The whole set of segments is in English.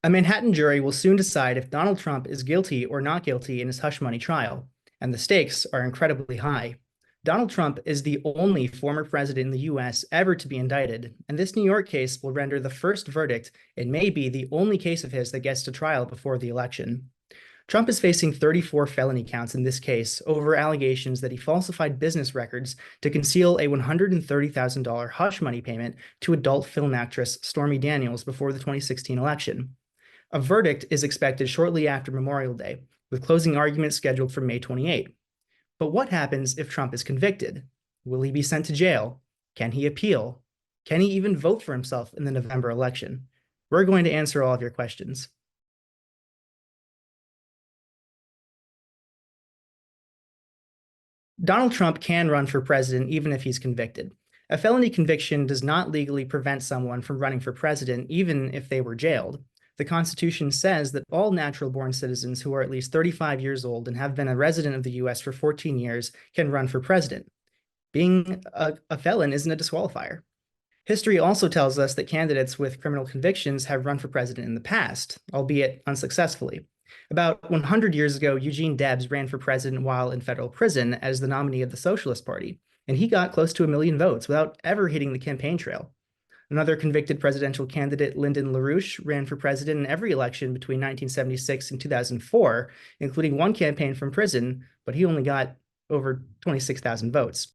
A Manhattan jury will soon decide if Donald Trump is guilty or not guilty in his hush money trial, and the stakes are incredibly high. Donald Trump is the only former president in the US ever to be indicted, and this New York case will render the first verdict and may be the only case of his that gets to trial before the election. Trump is facing 34 felony counts in this case over allegations that he falsified business records to conceal a $130,000 hush money payment to adult film actress Stormy Daniels before the 2016 election. A verdict is expected shortly after Memorial Day, with closing arguments scheduled for May 28. But what happens if Trump is convicted? Will he be sent to jail? Can he appeal? Can he even vote for himself in the November election? We're going to answer all of your questions. Donald Trump can run for president even if he's convicted. A felony conviction does not legally prevent someone from running for president, even if they were jailed. The Constitution says that all natural-born citizens who are at least 35 years old and have been a resident of the US for 14 years can run for president. Being a felon isn't a disqualifier. History also tells us that candidates with criminal convictions have run for president in the past, albeit unsuccessfully. About 100 years ago, Eugene Debs ran for president while in federal prison as the nominee of the Socialist Party, and he got close to 1 million votes without ever hitting the campaign trail. Another convicted presidential candidate, Lyndon LaRouche, ran for president in every election between 1976 and 2004, including one campaign from prison, but he only got over 26,000 votes.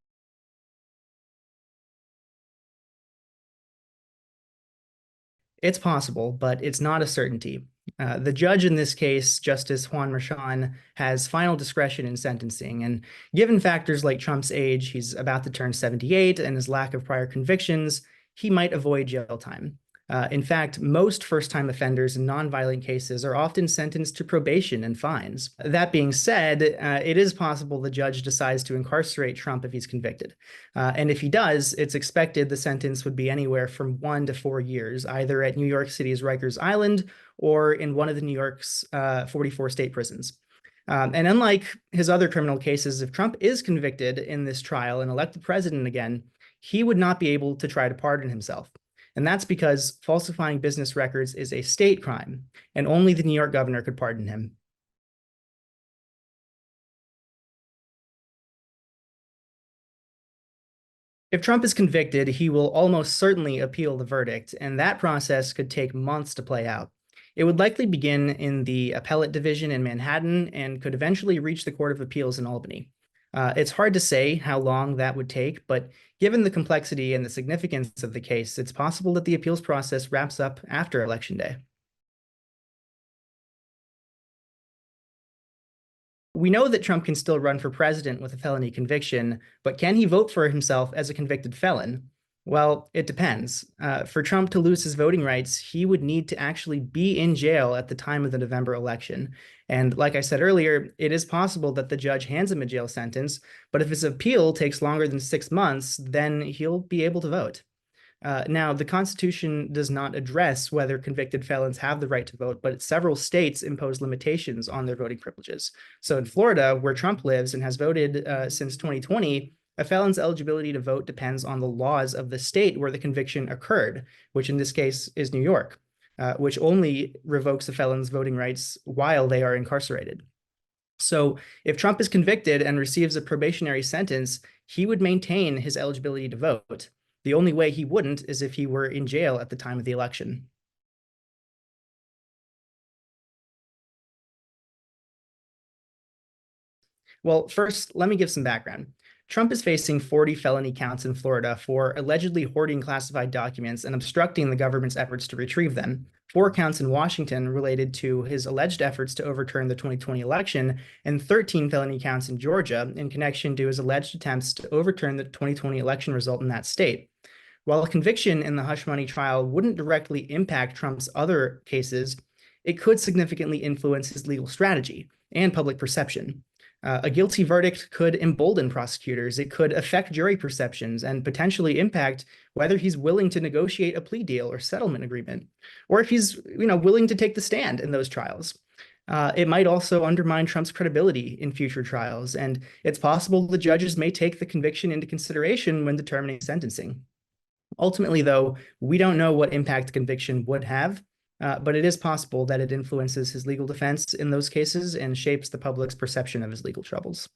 It's possible, but it's not a certainty. The judge in this case, Justice Juan Merchan, has final discretion in sentencing, and given factors like Trump's age, he's about to turn 78, and his lack of prior convictions, he might avoid jail time. In fact, most first-time offenders in nonviolent cases are often sentenced to probation and fines. That being said, it is possible the judge decides to incarcerate Trump if he's convicted. And if he does, it's expected the sentence would be anywhere from 1 to 4 years, either at New York City's Rikers Island or in one of the New York's 44 state prisons. And unlike his other criminal cases, if Trump is convicted in this trial and elected president again, he would not be able to try to pardon himself. And that's because falsifying business records is a state crime, and only the New York governor could pardon him. If Trump is convicted, he will almost certainly appeal the verdict, and that process could take months to play out. It would likely begin in the appellate division in Manhattan and could eventually reach the Court of Appeals in Albany. It's hard to say how long that would take, but given the complexity and the significance of the case, it's possible that the appeals process wraps up after Election Day. We know that Trump can still run for president with a felony conviction, but can he vote for himself as a convicted felon? Well, it depends. For Trump to lose his voting rights, he would need to actually be in jail at the time of the November election. And like I said earlier, it is possible that the judge hands him a jail sentence, but if his appeal takes longer than 6 months, then he'll be able to vote. Now, the Constitution does not address whether convicted felons have the right to vote, but several states impose limitations on their voting privileges. So in Florida, where Trump lives and has voted since 2020, a felon's eligibility to vote depends on the laws of the state where the conviction occurred, which in this case is New York, which only revokes a felon's voting rights while they are incarcerated. So if Trump is convicted and receives a probationary sentence, he would maintain his eligibility to vote. The only way he wouldn't is if he were in jail at the time of the election. Well, first, let me give some background. Trump is facing 40 felony counts in Florida for allegedly hoarding classified documents and obstructing the government's efforts to retrieve them. 4 counts in Washington related to his alleged efforts to overturn the 2020 election, and 13 felony counts in Georgia in connection to his alleged attempts to overturn the 2020 election result in that state. While a conviction in the hush money trial wouldn't directly impact Trump's other cases, it could significantly influence his legal strategy and public perception. A guilty verdict could embolden prosecutors. It could affect jury perceptions and potentially impact whether he's willing to negotiate a plea deal or settlement agreement, or if he's, willing to take the stand in those trials. It might also undermine Trump's credibility in future trials, and it's possible the judges may take the conviction into consideration when determining sentencing. Ultimately, though, we don't know what impact the conviction would have, but it is possible that it influences his legal defense in those cases and shapes the public's perception of his legal troubles.